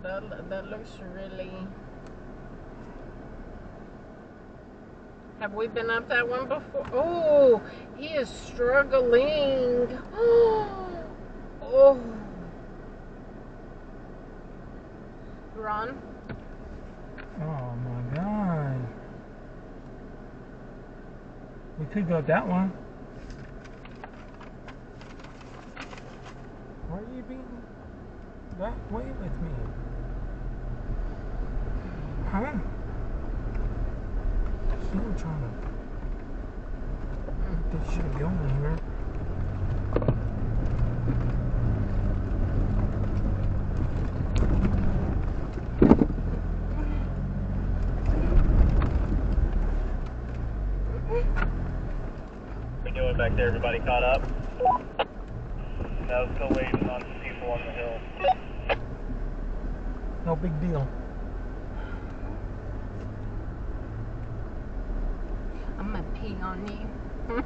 That looks really... Have we been up that one before? Oh, he is struggling. Oh. Run. Oh my God. We could go that one. Why are you being that way with me? Huh? Still trying to get this shit going here. We doing back there? Everybody caught up? No, still waiting on some people on the hill. No big deal. I'm gonna pee on you.